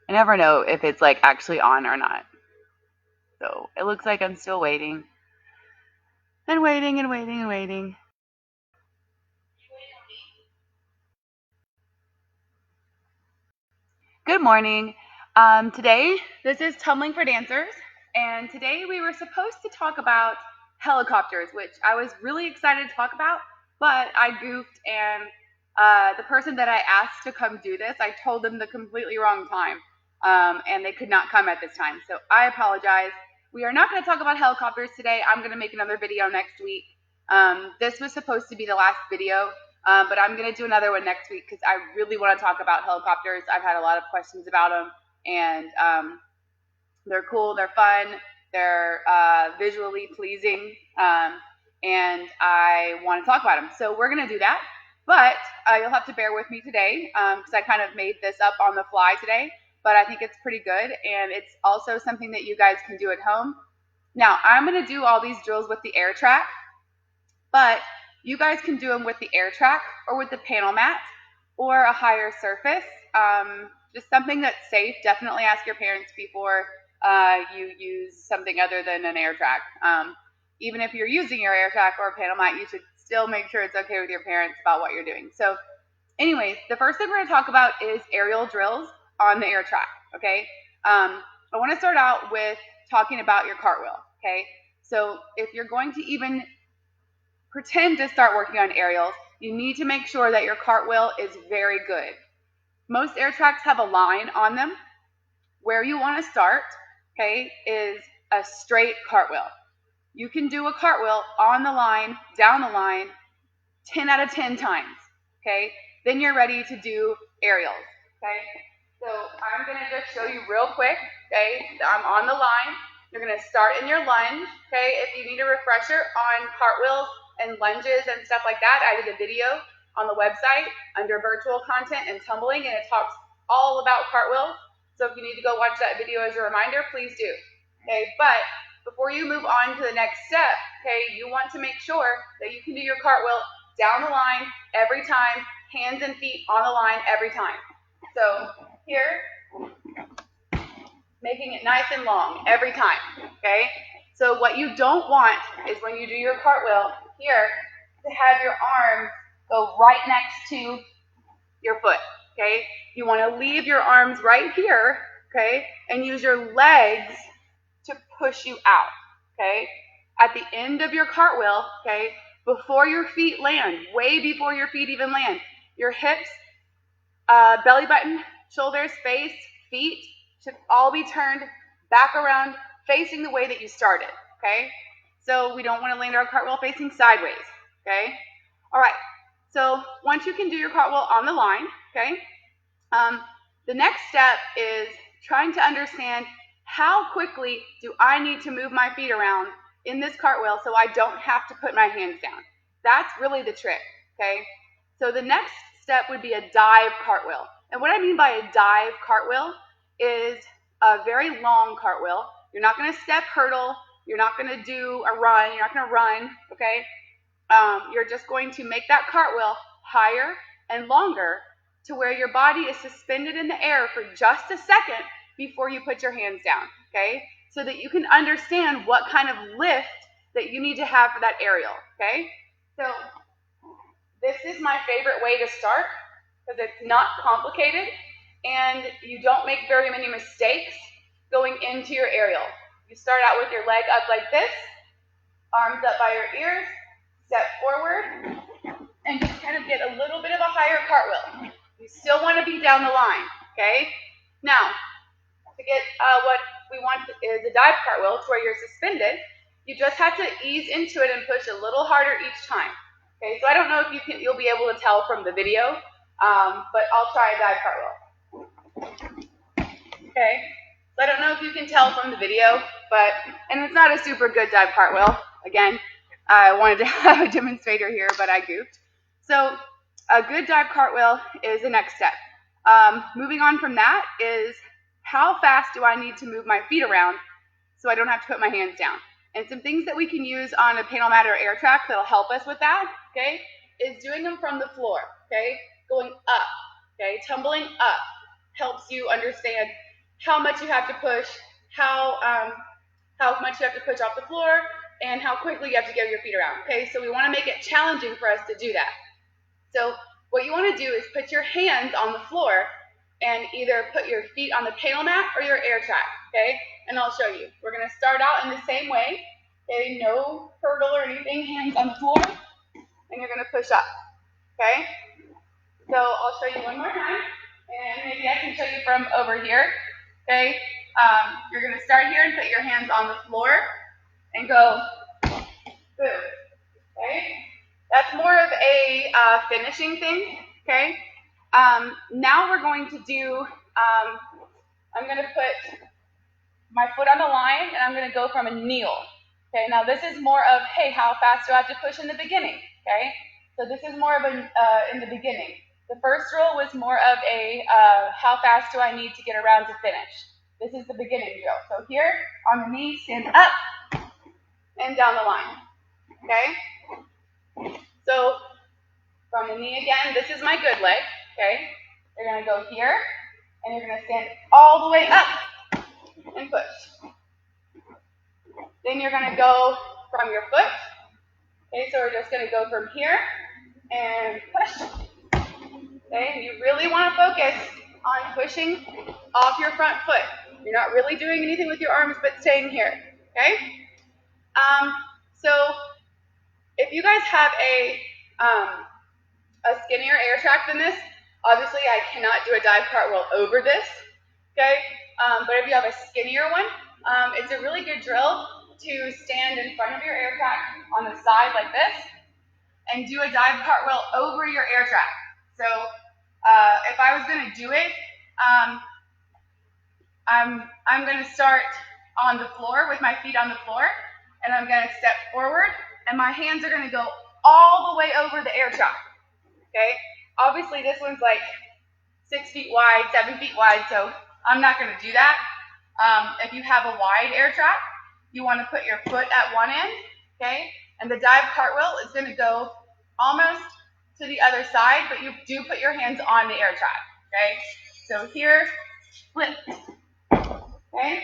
I never know if it's like actually on or not. So it looks like I'm still waiting and waiting and waiting and waiting. Good morning. Today, this is Tumbling for Dancers, and today we were supposed to talk about helicopters, which I was really excited to talk about, but I goofed, and the person that I asked to come do this, I told them the completely wrong time, and they could not come at this time. So I apologize. We are not going to talk about helicopters today. I'm going to make another video next week. This was supposed to be the last video, but I'm going to do another one next week because I really want to talk about helicopters. I've had a lot of questions about them, and they're cool, they're fun, they're visually pleasing, and I want to talk about them. So we're going to do that, but you'll have to bear with me today because I kind of made this up on the fly today, but I think it's pretty good, and it's also something that you guys can do at home. Now, I'm going to do all these drills with the air track, but you guys can do them with the air track or with the panel mat or a higher surface. Just something that's safe. Definitely ask your parents before you use something other than an air track. Even if you're using your air track or a panel mat, you should still make sure it's okay with your parents about what you're doing. So anyways, the first thing we're going to talk about is aerial drills on the air track, okay? I want to start out with talking about your cartwheel, okay? So if you're going to even pretend to start working on aerials, you need to make sure that your cartwheel is very good. Most air tracks have a line on them. Where you want to start, okay, is a straight cartwheel. You can do a cartwheel on the line, down the line, 10 out of 10 times, okay? Then you're ready to do aerials, okay? So I'm going to just show you real quick, okay? I'm on the line. You're going to start in your lunge, okay? If you need a refresher on cartwheels and lunges and stuff like that, I did a video on the website under virtual content and tumbling, and it talks all about cartwheels. So if you need to go watch that video as a reminder, please do. Okay, but before you move on to the next step, okay, you want to make sure that you can do your cartwheel down the line every time, hands and feet on the line every time. So here, making it nice and long every time, okay? So what you don't want is when you do your cartwheel here to have your arms go right next to your foot, okay? You want to leave your arms right here, okay, and use your legs to push you out, okay? At the end of your cartwheel, okay, before your feet land, way before your feet even land, your hips, belly button, shoulders, face, feet should all be turned back around facing the way that you started, okay? So we don't want to land our cartwheel facing sideways, okay? All right, so once you can do your cartwheel on the line, okay, the next step is trying to understand how quickly do I need to move my feet around in this cartwheel so I don't have to put my hands down. That's really the trick, okay? So the next step would be a dive cartwheel. And what I mean by a dive cartwheel is a very long cartwheel. You're not going to step hurdle. You're not going to do a run. You're not going to run, okay? You're just going to make that cartwheel higher and longer to where your body is suspended in the air for just a second before you put your hands down, okay? So that you can understand what kind of lift that you need to have for that aerial, okay? So this is my favorite way to start because it's not complicated and you don't make very many mistakes going into your aerial. You start out with your leg up like this, arms up by your ears, step forward, and just kind of get a little bit of a higher cartwheel. You still want to be down the line, okay? Now, to get what we want is a dive cartwheel to where you're suspended. You just have to ease into it and push a little harder each time. Okay, so I don't know if you'll be able to tell from the video, but I'll try a dive cartwheel. Okay, so I don't know if you can tell from the video, and it's not a super good dive cartwheel. Again, I wanted to have a demonstrator here, but I goofed. So a good dive cartwheel is the next step. Moving on from that is how fast do I need to move my feet around so I don't have to put my hands down? And some things that we can use on a panel mat or air track that'll help us with that, okay, is doing them from the floor, okay, going up, okay, tumbling up helps you understand how much you have to push, how much you have to push off the floor, and how quickly you have to get your feet around, okay? So we want to make it challenging for us to do that. So what you want to do is put your hands on the floor and either put your feet on the panel mat or your air track, okay? And I'll show you. We're going to start out in the same way, okay? No hurdle or anything, hands on the floor, and you're going to push up, okay? So I'll show you one more time, and maybe I can show you from over here, okay? You're going to start here and put your hands on the floor and go boom, okay? That's more of a finishing thing, okay? Now we're going to do, I'm going to put my foot on the line, and I'm going to go from a kneel, okay? Now this is more of, hey, how fast do I have to push in the beginning, okay? So this is more of a, in the beginning. The first drill was more of a, how fast do I need to get around to finish? This is the beginning drill. So here, on the knee, stand up, and down the line, okay? So from the knee again, this is my good leg, okay? You're going to go here, and you're going to stand all the way up and push. Then you're going to go from your foot, okay? So we're just going to go from here and push, okay? And you really want to focus on pushing off your front foot. You're not really doing anything with your arms but staying here, okay? So if you guys have a skinnier air track than this, obviously I cannot do a dive cartwheel over this, okay? But if you have a skinnier one, it's a really good drill to stand in front of your air track on the side like this and do a dive cartwheel over your air track. So if I was going to do it, I'm going to start on the floor with my feet on the floor, and I'm going to step forward, and my hands are going to go all the way over the air track, okay? Obviously, this one's like 6 feet wide, 7 feet wide, so I'm not going to do that. If you have a wide air track, you want to put your foot at one end, okay? And the dive cartwheel is going to go almost to the other side, but you do put your hands on the air track, okay? So here, flip, okay?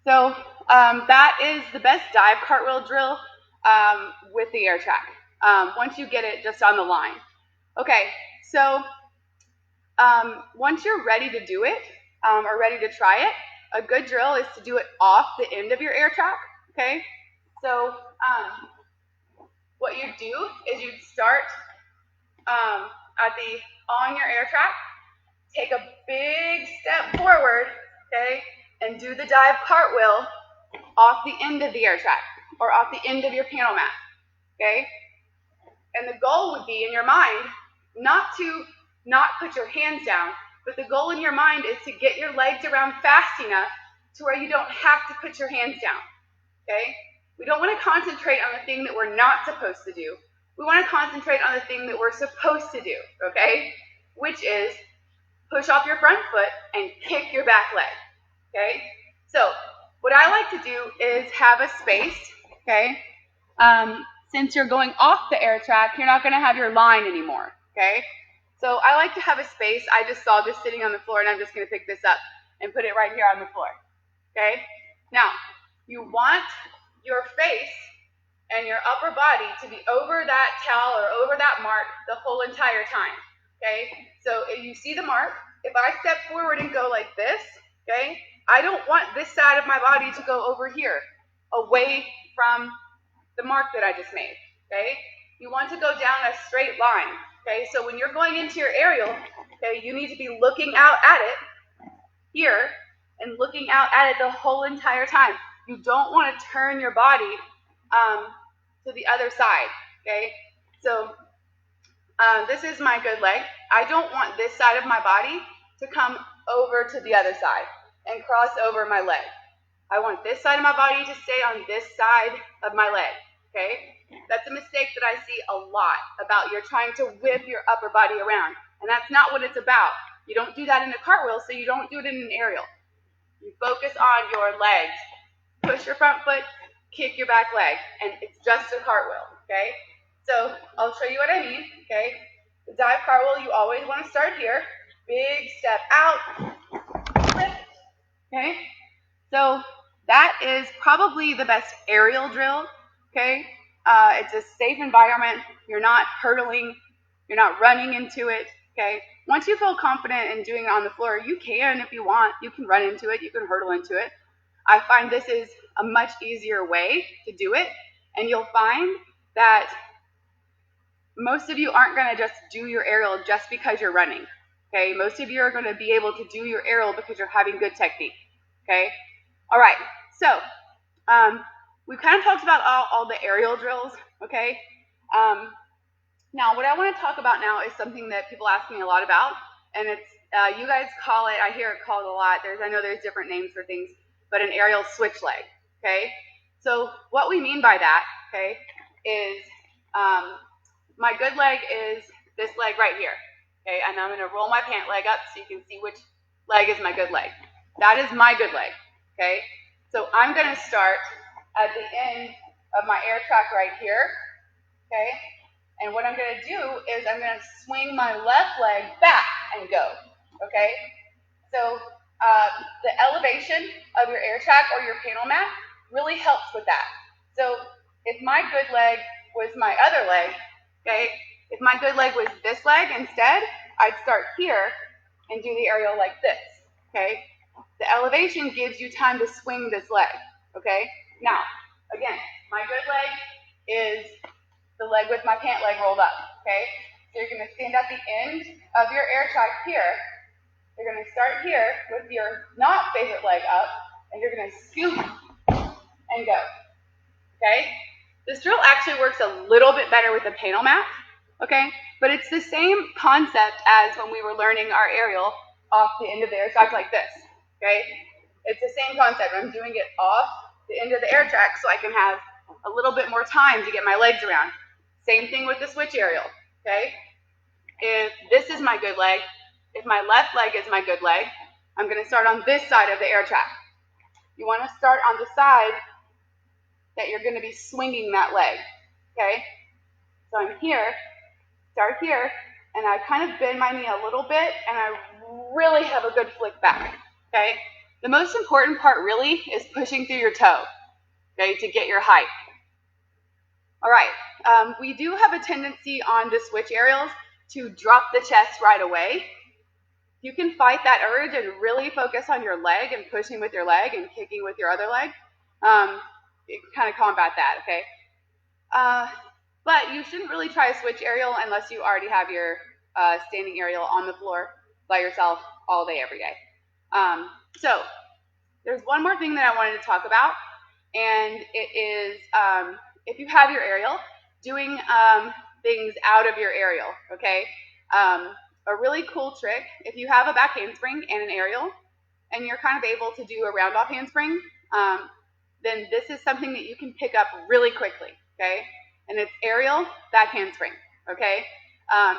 So that is the best dive cartwheel drill with the air track, once you get it just on the line. Okay, so once you're ready to do it, or ready to try it, a good drill is to do it off the end of your air track, okay? So what you do is you'd start on your air track, take a big step forward, okay, and do the dive cartwheel off the end of the air track, or off the end of your panel mat, okay? And the goal would be in your mind not to not put your hands down, but the goal in your mind is to get your legs around fast enough to where you don't have to put your hands down, okay? We don't want to concentrate on the thing that we're not supposed to do. We want to concentrate on the thing that we're supposed to do, okay? Which is push off your front foot and kick your back leg, okay? So what I like to do is have a space, okay? Since you're going off the air track, you're not going to have your line anymore, okay? So I like to have a space. I just saw this sitting on the floor, and I'm just going to pick this up and put it right here on the floor, okay? Now, you want your face and your upper body to be over that towel or over that mark the whole entire time, okay? So if you see the mark, if I step forward and go like this, okay, I don't want this side of my body to go over here, away from the mark that I just made, okay? You want to go down a straight line, okay? So when you're going into your aerial, okay, you need to be looking out at it here and looking out at it the whole entire time. You don't want to turn your body to the other side, okay? So this is my good leg. I don't want this side of my body to come over to the other side and cross over my leg. I want this side of my body to stay on this side of my leg, okay? That's a mistake that I see a lot about you're trying to whip your upper body around, and that's not what it's about. You don't do that in a cartwheel, so you don't do it in an aerial. You focus on your legs. Push your front foot, kick your back leg, and it's just a cartwheel, okay? So I'll show you what I mean, okay? The dive cartwheel, you always want to start here. Big step out, Okay, so that is probably the best aerial drill. Okay, it's a safe environment. You're not hurdling, you're not running into it. Okay, once you feel confident in doing it on the floor, you can, if you want, you can run into it, you can hurdle into it. I find this is a much easier way to do it, and you'll find that most of you aren't going to just do your aerial just because you're running. Okay, most of you are going to be able to do your aerial because you're having good technique. Okay, all right. So we've kind of talked about all the aerial drills. Okay. Now what I want to talk about now is something that people ask me a lot about, and it's you guys call it. I hear it called a lot. I know there's different names for things, but an aerial switch leg. Okay. So what we mean by that, okay, is my good leg is this leg right here, okay? And I'm gonna roll my pant leg up so you can see which leg is my good leg. That is my good leg, okay? So I'm gonna start at the end of my air track right here, okay? And what I'm gonna do is I'm gonna swing my left leg back and go, okay? So the elevation of your air track or your panel mat really helps with that. So if my good leg was my other leg, okay, if my good leg was this leg instead, I'd start here and do the aerial like this, okay? The elevation gives you time to swing this leg, okay? Now, again, my good leg is the leg with my pant leg rolled up, okay? So you're gonna stand at the end of your air track here. You're gonna start here with your not favorite leg up, and you're gonna scoop and go, okay? This drill actually works a little bit better with a panel mat, okay? But it's the same concept as when we were learning our aerial off the end of the air track like this, okay? It's the same concept. I'm doing it off the end of the air track so I can have a little bit more time to get my legs around. Same thing with the switch aerial, okay? If this is my good leg, if my left leg is my good leg, I'm gonna start on this side of the air track. You wanna start on the side that you're gonna be swinging that leg, okay? So I'm here, start here, and I kind of bend my knee a little bit, and I really have a good flick back, okay? The most important part really is pushing through your toe, okay, to get your height. All right, we do have a tendency on the switch aerials to drop the chest right away. You can fight that urge and really focus on your leg and pushing with your leg and kicking with your other leg. You can kind of combat that, okay? But you shouldn't really try a switch aerial unless you already have your standing aerial on the floor by yourself all day, every day. So there's one more thing that I wanted to talk about, and it is if you have your aerial, doing things out of your aerial, okay? A really cool trick, if you have a back handspring and an aerial, and you're kind of able to do a round off handspring, then this is something that you can pick up really quickly, okay? And it's aerial, back handspring, okay?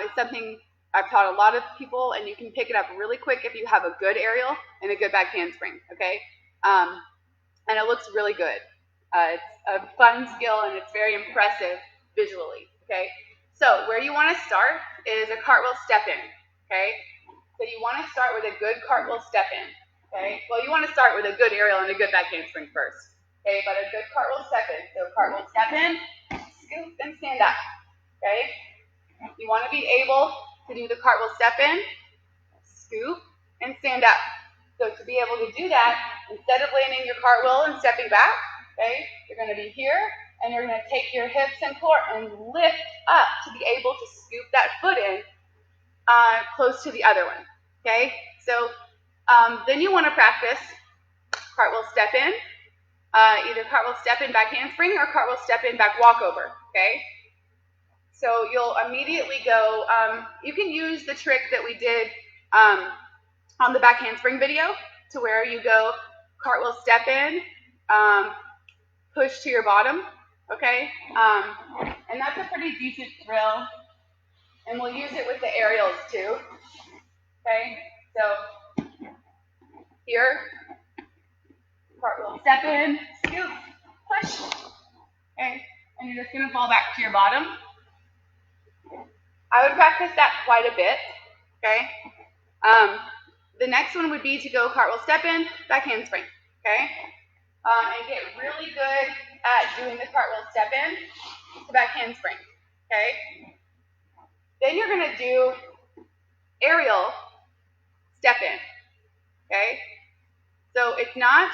It's something I've taught a lot of people, and you can pick it up really quick if you have a good aerial and a good back handspring, okay? And it looks really good. It's a fun skill, and it's very impressive visually, okay? So where you want to start is a cartwheel step in, okay? So you want to start with a good cartwheel step in, okay? Well, you want to start with a good aerial and a good back handspring first, okay? But a good cartwheel step in. So cartwheel step in, scoop, and stand up, okay? You want to be able to do the cartwheel step in, scoop, and stand up. So to be able to do that, instead of landing your cartwheel and stepping back, okay, you're going to be here, and you're going to take your hips and core and lift up to be able to scoop that foot in close to the other one, okay? So then you want to practice cartwheel step in, either cartwheel step in back handspring or cartwheel step in back walkover, okay? So you'll immediately go, you can use the trick that we did on the back handspring video, to where you go cartwheel step in, push to your bottom, okay? And that's a pretty decent drill, and we'll use it with the aerials too, okay? So here, cartwheel step in, scoop, push, okay? And you're just gonna fall back to your bottom. I would practice that quite a bit, okay? the next one would be to go cartwheel step in, back handspring, okay? And get really good at doing the cartwheel step in to back handspring, okay? Then you're going to do aerial step in, okay? So it's not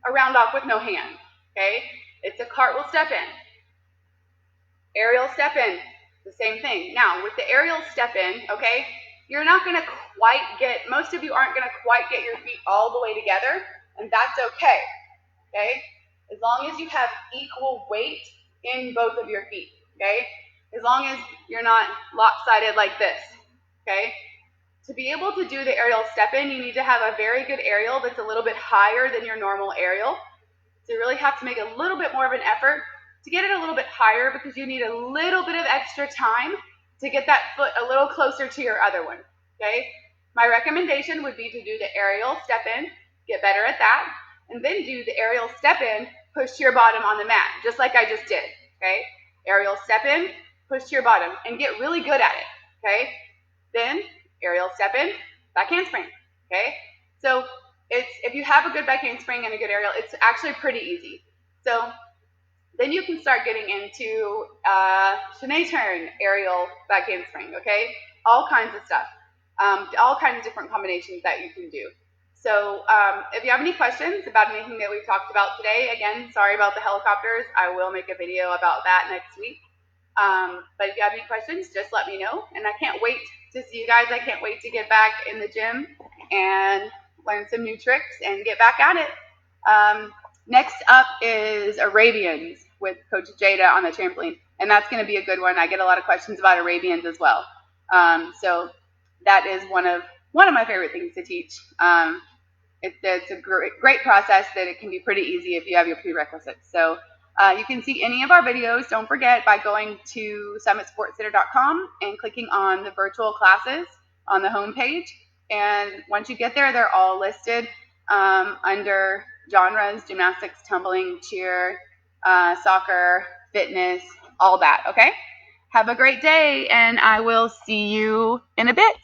a round off with no hand, okay? It's a cartwheel step in. Aerial step in, the same thing. Now, with the aerial step in, okay, you're not going to quite get, most of you aren't going to quite get your feet all the way together, and that's okay, okay? As long as you have equal weight in both of your feet, okay? As long as you're not lopsided like this, okay? To be able to do the aerial step in, you need to have a very good aerial that's a little bit higher than your normal aerial. So you really have to make a little bit more of an effort to get it a little bit higher because you need a little bit of extra time to get that foot a little closer to your other one, okay? My recommendation would be to do the aerial step in, get better at that, and then do the aerial step in, push to your bottom on the mat, just like I just did, okay? Aerial step in, push to your bottom, and get really good at it, okay? Then aerial step in, back handspring, okay? So if you have a good back handspring and a good aerial, it's actually pretty easy. So then you can start getting into chaîné turn, aerial, back handspring, okay? All kinds of stuff, all kinds of different combinations that you can do. So if you have any questions about anything that we've talked about today, again, sorry about the helicopters. I will make a video about that next week. But if you have any questions, just let me know. And I can't wait to see you guys. I can't wait to get back in the gym and learn some new tricks and get back at it. Next up is Arabians with Coach Jada on the trampoline. And that's going to be a good one. I get a lot of questions about Arabians as well. So that is one of my favorite things to teach. It's a great process that it can be pretty easy if you have your prerequisites. So you can see any of our videos, don't forget, by going to summitsportscenter.com and clicking on the virtual classes on the home page. And once you get there, they're all listed under genres: gymnastics, tumbling, cheer, soccer, fitness, all that, okay? Have a great day, and I will see you in a bit.